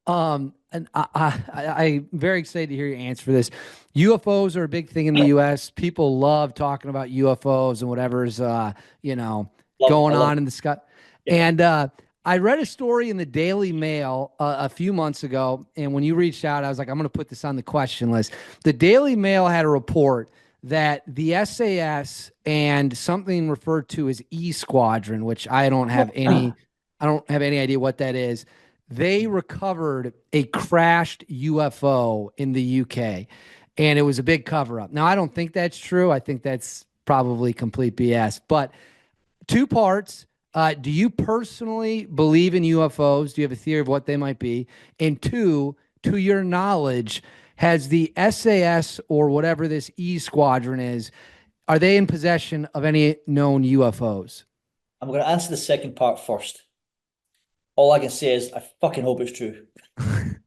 And I'm very excited to hear your answer for this. UFOs are a big thing in the U.S. People love talking about UFOs and whatever's, you know, I going love on in the sky. it. And I read a story in the Daily Mail a few months ago. And when you reached out, I was like, I'm going to put this on the question list. The Daily Mail had a report that the SAS and something referred to as E Squadron, which I don't have any idea what that is. They recovered a crashed UFO in the UK, and it was a big cover up. Now, I don't think that's true. I think that's probably complete BS. But two parts. Do you personally believe in UFOs? Do you have a theory of what they might be? And two, to your knowledge, has the SAS or whatever this E Squadron is, are they in possession of any known UFOs? I'm going to answer the second part first. All I can say is I fucking hope it's true. I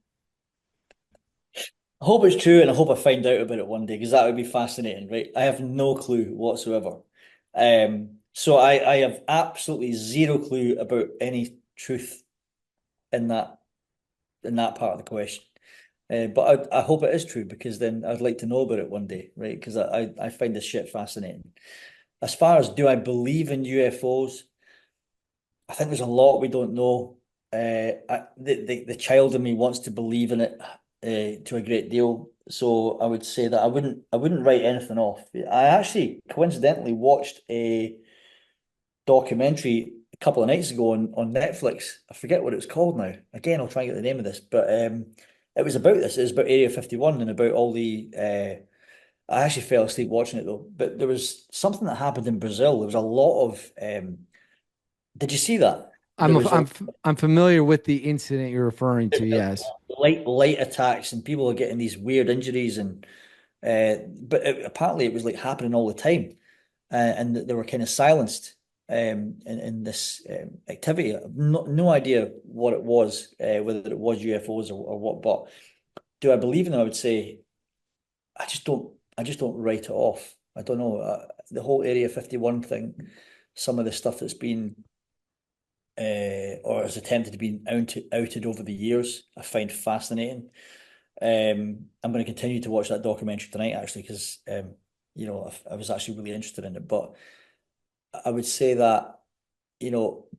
hope it's true, and I hope I find out about it one day because that would be fascinating, right? I have no clue whatsoever. So I have absolutely zero clue about any truth in that part of the question. But I hope it is true because then I'd like to know about it one day, right? Because I find this shit fascinating. As far as do I believe in UFOs, I think there's a lot we don't know. The child in me wants to believe in it to a great deal. So I would say that I wouldn't write anything off. I actually coincidentally watched a documentary a couple of nights ago on Netflix. I forget what it was called now. Again, I'll try and get the name of this, but it was about this. It was about Area 51 and about all the I actually fell asleep watching it though. But there was something that happened in Brazil. There was a lot of did you see that? There I'm was a I'm familiar with the incident you're referring to. Yes. light attacks and people are getting these weird injuries and but apparently it was like happening all the time and they were kind of silenced in this activity. No idea what it was, whether it was UFOs or what. But do I believe in them? I would say I just don't write it off. I don't know the whole Area 51 thing. Some of the stuff that's been or has attempted to be outed over the years, I find fascinating. I'm going to continue to watch that documentary tonight, actually, because I was actually really interested in it. But I would say that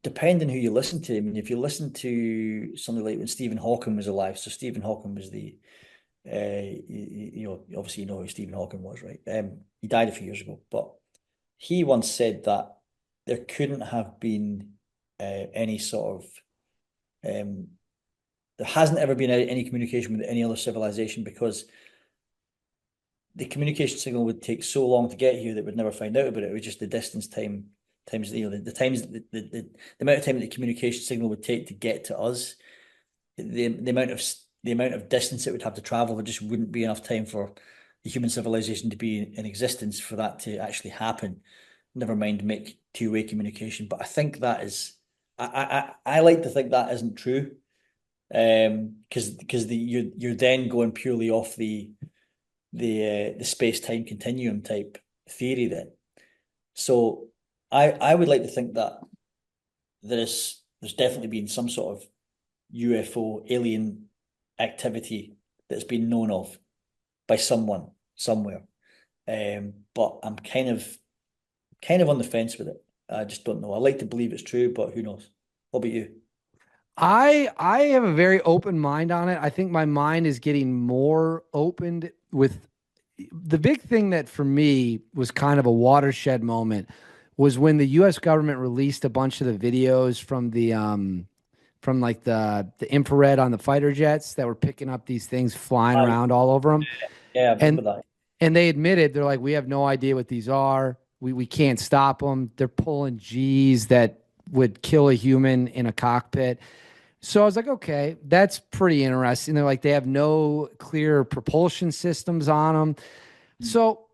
depending who you listen to, I mean, if you listen to somebody like when Stephen Hawking was alive, so Stephen Hawking was the obviously you know who Stephen Hawking was, right? He died a few years ago, but he once said that there couldn't have been any sort of there hasn't ever been any communication with any other civilization because the communication signal would take so long to get here that we'd never find out about it. It was just the distance time times the times the amount of time that the communication signal would take to get to us, the amount of distance it would have to travel, there just wouldn't be enough time for the human civilization to be in existence for that to actually happen. Never mind make two-way communication. But I think that is I like to think that isn't true. Because you're then going purely off the space-time continuum type theory then. So I would like to think that there's definitely been some sort of UFO alien activity that's been known of by someone somewhere. But I'm kind of on the fence with it. I just don't know. I like to believe it's true, but who knows? What about you? I have a very open mind on it. I think my mind is getting more opened with the big thing that for me was kind of a watershed moment was when the US government released a bunch of the videos from like the infrared on the fighter jets that were picking up these things flying I, around all over them. yeah, I And remember that. and they admitted they're like we have no idea what these are. We can't stop them. They're pulling G's that would kill a human in a cockpit. So I was like, okay, that's pretty interesting. They're like, they have no clear propulsion systems on them. So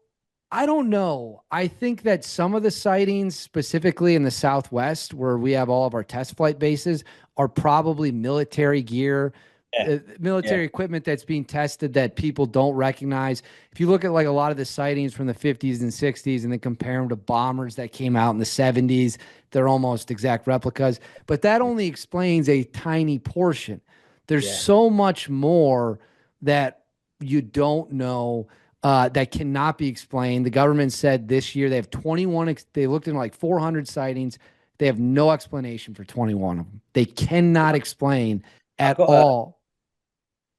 I don't know. I think that some of the sightings, specifically in the Southwest, where we have all of our test flight bases, are probably military gear, Yeah, yeah, military equipment that's being tested that people don't recognize. If you look at like a lot of the sightings from the 50s and 60s and then compare them to bombers that came out in the 70s, they're almost exact replicas. But that only explains a tiny portion. There's Yeah. so much more that you don't know, that cannot be explained. The government said this year they have 21. They looked into like 400 sightings. They have no explanation for 21 of them. They cannot explain I've at got a all.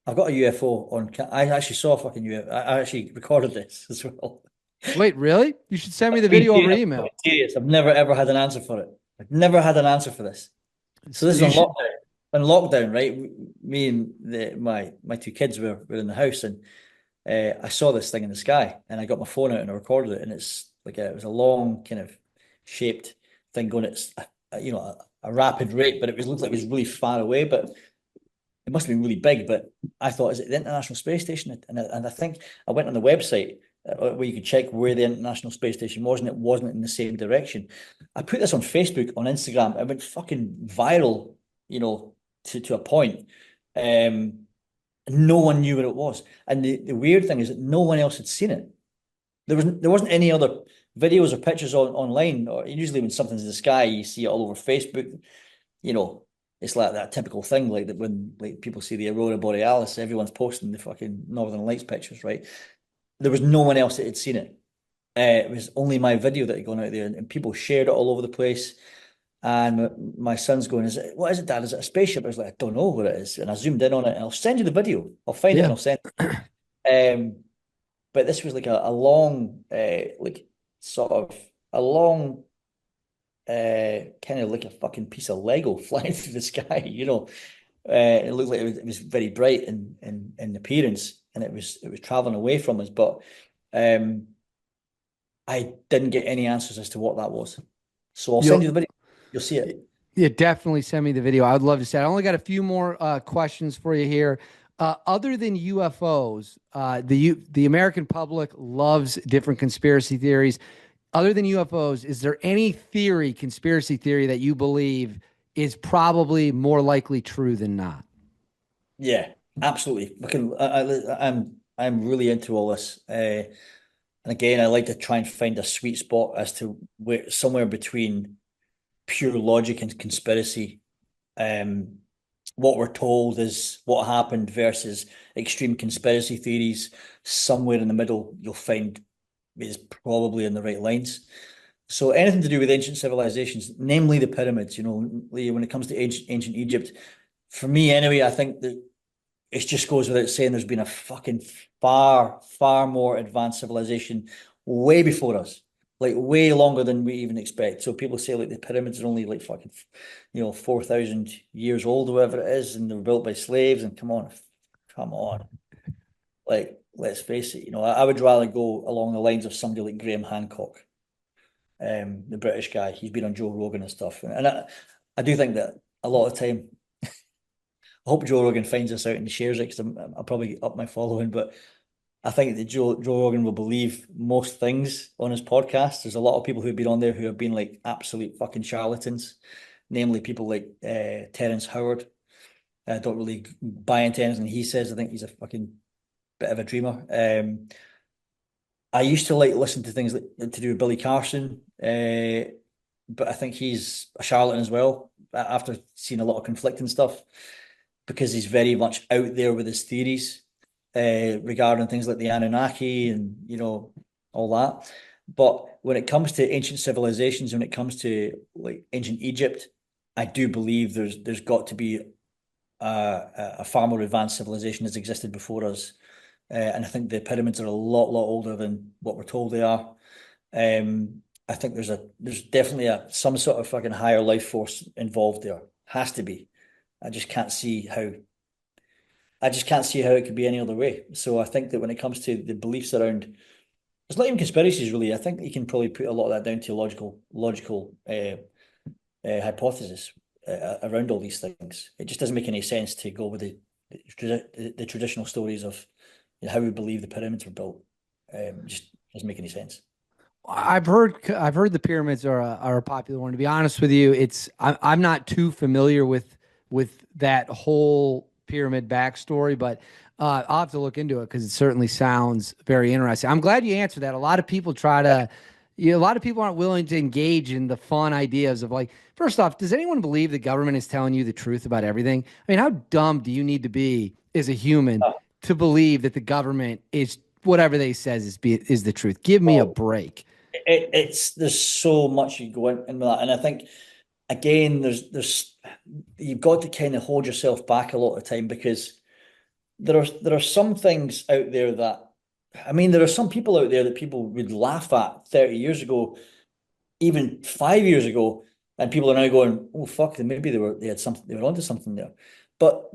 I've got a UFO on. I actually saw a fucking UFO. I actually recorded this as well. Wait, really? You should send me the Being video over serious, email. serious. I've never ever had an answer for it. I've never had an answer for this. So this is You on should. lockdown. On lockdown, right? Me and my two kids were in the house, and I saw this thing in the sky, and I got my phone out and I recorded it, and it's like it was a long kind of shaped thing going at a rapid rate, but it looked like it was really far away, but it must have been really big. But I thought, is it the International Space Station? And I think I went on the website where you could check where the International Space Station was, and it wasn't in the same direction. I put this on Facebook, on Instagram. It went fucking viral, to a point. No one knew what it was. And the weird thing is that no one else had seen it. There wasn't any other videos or pictures online. Or usually when something's in the sky, you see it all over Facebook. You know, it's like that typical thing, like that when like people see the aurora borealis, everyone's posting the fucking Northern Lights pictures, right? There was no one else that had seen it. It was only my video that had gone out there, and people shared it all over the place. And my son's going, what is it, Dad? Is it a spaceship? I was like, I don't know what it is. And I zoomed in on it, and I'll send you the video. I'll find it and Yeah. I'll send it. But this was like a long, like sort of a long, kind of like a fucking piece of Lego flying through the sky. It looked like it was very bright in appearance, and it was traveling away from us. But I didn't get any answers as to what that was. So I'll send You'll you the video. You'll see it. Yeah, definitely send me the video. I would love to see it. I only got a few more questions for you here. Other than UFOs, the American public loves different conspiracy theories. Other than UFOs, is there any conspiracy theory that you believe is probably more likely true than not? Yeah, absolutely. I'm really into all this. And again, I like to try and find a sweet spot as to where somewhere between pure logic and conspiracy. Um, what we're told is what happened versus extreme conspiracy theories. Somewhere in the middle, you'll find is probably in the right lines. So anything to do with ancient civilizations, namely the pyramids, when it comes to ancient Egypt, for me anyway, I think that it just goes without saying there's been a fucking far, far more advanced civilization way before us, like way longer than we even expect. So people say like the pyramids are only like fucking, 4,000 years old or whatever it is, and they were built by slaves. And come on, like let's face it, I would rather go along the lines of somebody like Graham Hancock, the British guy. He's been on Joe Rogan and stuff, and I do think that a lot of time. I hope Joe Rogan finds this out and shares it because I'll probably up my following. But I think that Joe Rogan will believe most things on his podcast. There's a lot of people who've been on there who have been like absolute fucking charlatans, namely people like Terrence Howard. I don't really buy into anything he says. I think he's a fucking bit of a dreamer. I used to like listen to things like, to do with Billy Carson, but I think he's a charlatan as well. After seeing a lot of conflicting stuff, because he's very much out there with his theories regarding things like the Anunnaki and all that. But when it comes to ancient civilizations, when it comes to like ancient Egypt, I do believe there's got to be a far more advanced civilization that's existed before us. And I think the pyramids are a lot older than what we're told they are. I think there's definitely some sort of fucking higher life force involved there. Has to be. I just can't see how it could be any other way. So I think that when it comes to the beliefs around, it's not even conspiracies really. I think you can probably put a lot of that down to logical hypothesis around all these things. It just doesn't make any sense to go with the traditional stories of how we believe the pyramids were built. Just doesn't make any sense. I've heard the pyramids are a popular one. To be honest with you, I'm not too familiar with that whole pyramid backstory, but I'll have to look into it because it certainly sounds very interesting. I'm glad you answered that. A lot of people try to, A lot of people aren't willing to engage in the fun ideas of like, first off, does anyone believe the government is telling you the truth about everything? I mean, how dumb do you need to be as a human Uh, to believe that the government is whatever they says is the truth? Give me a well, break. it's there's so much you go in with that, and I think again, there's you've got to kind of hold yourself back a lot of the time because there are some things out there that I mean, there are some people out there that people would laugh at 30 years ago, even 5 years ago, and people are now going, "Oh fuck, maybe they had something, they were onto something there." But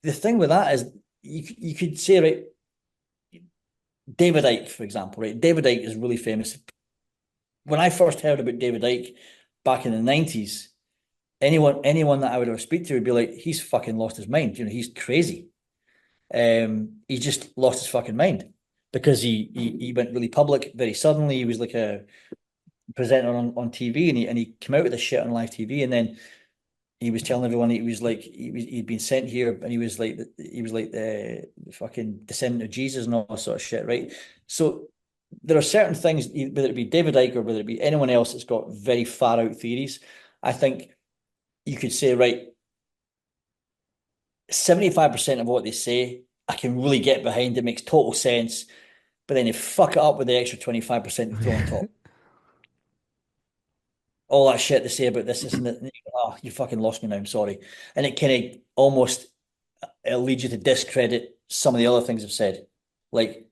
the thing with that is, you could say, right, David Icke, for example, right? David Icke is really famous. When I first heard about David Icke back in the 90s, anyone that I would ever speak to would be like, he's fucking lost his mind. He's crazy. He just lost his fucking mind because he went really public very suddenly. He was like a presenter on TV, and he came out with this shit on live TV, and then he was telling everyone he was like he'd been sent here, and he was like the fucking descendant of Jesus and all that sort of shit, right? So there are certain things, whether it be David Icke or whether it be anyone else that's got very far out theories. I think you could say, right, 75% of what they say, I can really get behind. It makes total sense. But then they fuck it up with the extra 25% they throw on top. All that shit they say about this, and that. Oh, you fucking lost me now. I'm sorry. And it kind of almost leads you to discredit some of the other things I've said. Like,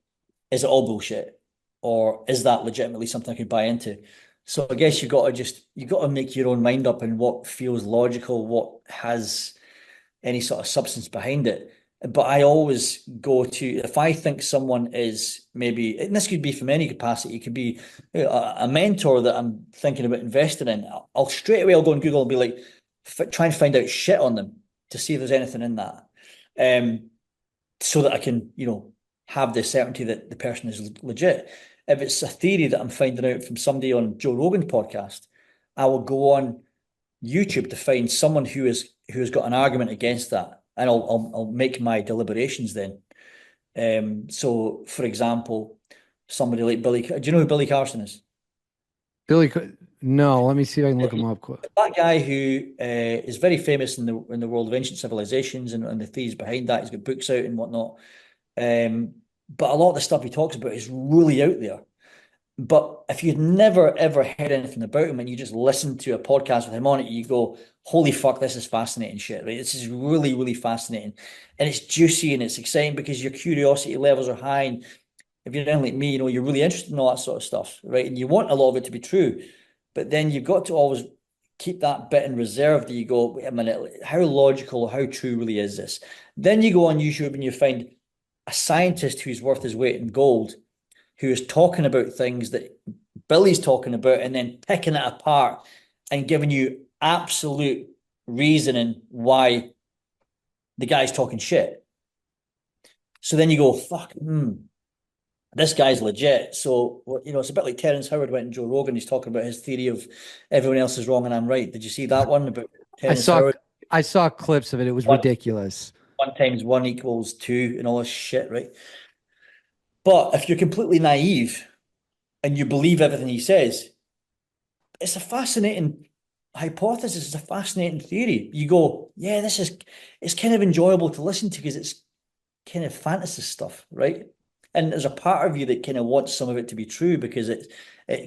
is it all bullshit? Or is that legitimately something I could buy into? So I guess you got to make your own mind up in what feels logical, what has any sort of substance behind it. But I always go to, if I think someone is maybe, and this could be from any capacity, it could be a mentor that I'm thinking about investing in. I'll straight away I'll go on Google and be like, try and find out shit on them to see if there's anything in that, so that I can, have the certainty that the person is legit. If it's a theory that I'm finding out from somebody on Joe Rogan's podcast, I will go on YouTube to find someone who has got an argument against that, and I'll make my deliberations then. So, for example, somebody like Billy. Do you know who Billy Carson is? Billy, no, let me see if I can look him up quick. That guy who is very famous in the world of ancient civilizations and the theories behind that. He's got books out and whatnot. But a lot of the stuff he talks about is really out there. But if you'd never ever heard anything about him and you just listen to a podcast with him on it, you go, "Holy fuck, this is fascinating shit, right? This is really, really fascinating." And it's juicy and it's exciting because your curiosity levels are high. And if you're anything like me, you're really interested in all that sort of stuff, right? And you want a lot of it to be true. But then you've got to always keep that bit in reserve that you go, "Wait a minute, how logical, how true really is this?" Then you go on YouTube and you find a scientist who's worth his weight in gold, who is talking about things that Billy's talking about and then picking it apart and giving you absolute reasoning why the guy's talking shit. So then you go, fuck, this guy's legit. So, it's a bit like Terence Howard went and Joe Rogan. He's talking about his theory of everyone else is wrong and I'm right. Did you see that one about I Terence saw Howard? I saw clips of it. It was One, ridiculous. 1 times 1 equals 2 and all this shit, right? But if you're completely naive and you believe everything he says, it's a fascinating hypothesis. It's a fascinating theory. You go, yeah, it's kind of enjoyable to listen to because it's kind of fantasy stuff, right? And there's a part of you that kind of wants some of it to be true because it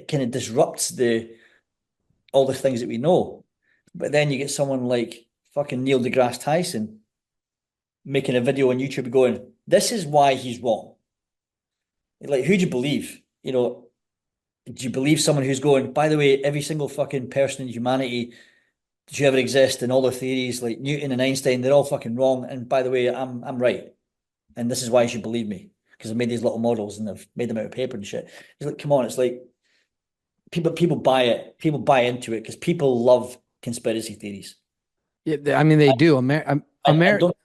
kind of disrupts all the things that we know. But then you get someone like fucking Neil deGrasse Tyson making a video on YouTube going, "This is why he's wrong." Like, who do you believe? Do you believe someone who's going, by the way, every single fucking person in humanity did you ever exist and all their theories like Newton and Einstein, they're all fucking wrong. And by the way, I'm right. And this is why you should believe me. Because I've made these little models and I've made them out of paper and shit. It's like, come on, it's like people buy it. People buy into it because people love conspiracy theories. Yeah, I mean they do. And don't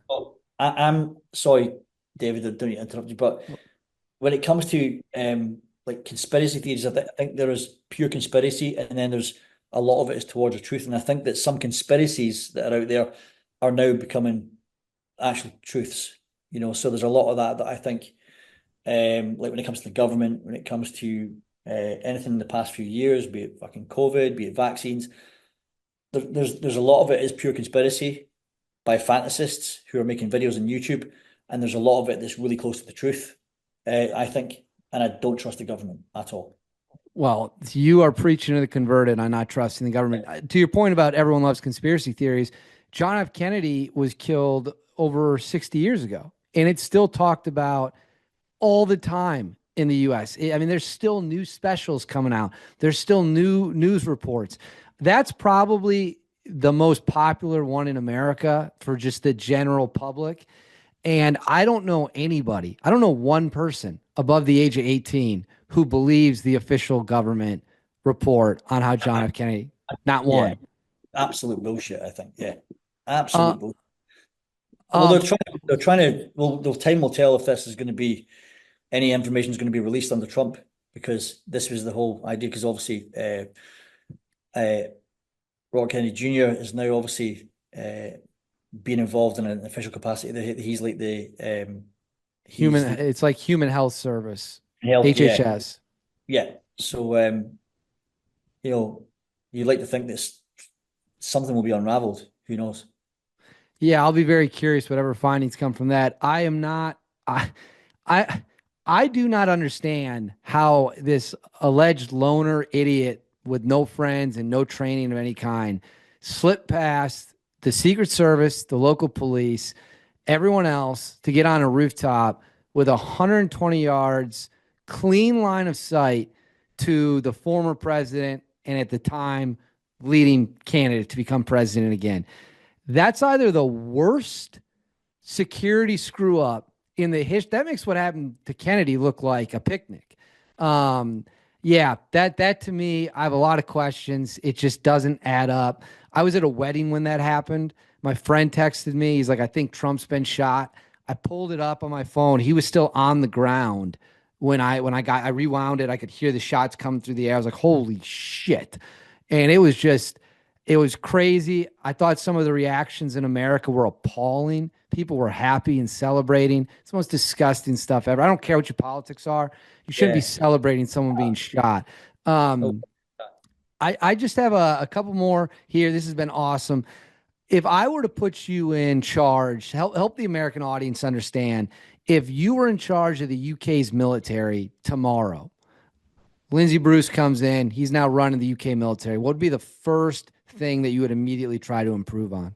I'm sorry, David, I don't need to interrupt you, but when it comes to like conspiracy theories, I think there is pure conspiracy, and then there's a lot of it is towards the truth. And I think that some conspiracies that are out there are now becoming actual truths. So there's a lot of that I think, like when it comes to the government, when it comes to anything in the past few years, be it fucking COVID, be it vaccines. There's a lot of it is pure conspiracy by fantasists who are making videos on YouTube, and there's a lot of it that's really close to the truth, I think, and I don't trust the government at all. Well, you are preaching to the converted on not trusting the government. To your point about everyone loves conspiracy theories, John F. Kennedy was killed over 60 years ago, and it's still talked about all the time in the US. I mean, there's still new specials coming out. There's still new news reports. That's probably the most popular one in America for just the general public. And I don't know anybody, I don't know one person above the age of 18 who believes the official government report on how John F. Kennedy, not Yeah, one. absolute bullshit, I think. Yeah, Uh, absolute bullshit. Well, um, they're trying to, well, the time will tell if this is going to be, any information is going to be released under Trump, because this was the whole idea, because obviously, uh, Robert Kennedy Jr. is now obviously being involved in an official capacity. He's like he's the it's like Human Health Service, health, yeah, HHS. yeah. So, you know, you like to think that something will be unraveled. Who knows? Yeah, I'll be very curious whatever findings come from that. I am not I I do not understand how this alleged loner idiot with no friends and no training of any kind slipped past the Secret Service, the local police, everyone else to get on a rooftop with 120 yards, clean line of sight to the former president and at the time leading candidate to become president again. That's either the worst security screw up in the history. That makes what happened to Kennedy look like a picnic. Um, yeah, that to me, I have a lot of questions. It just doesn't add up. I was at a wedding when that happened. My friend texted me. He's like, I think Trump's been shot. I pulled it up on my phone. He was still on the ground I rewound it. I could hear the shots coming through the air. I was like, holy shit. And it was crazy. I thought some of the reactions in America were appalling. People were happy and celebrating. It's the most disgusting stuff ever. I don't care what your politics are. You shouldn't be Yeah. celebrating someone being shot. Oh, I just have a couple more here. This has been awesome. If I were to put you in charge, help the American audience understand, if you were in charge of the UK's military tomorrow, Lindsay Bruce comes in, he's now running the UK military. What would be the first thing that you would immediately try to improve on?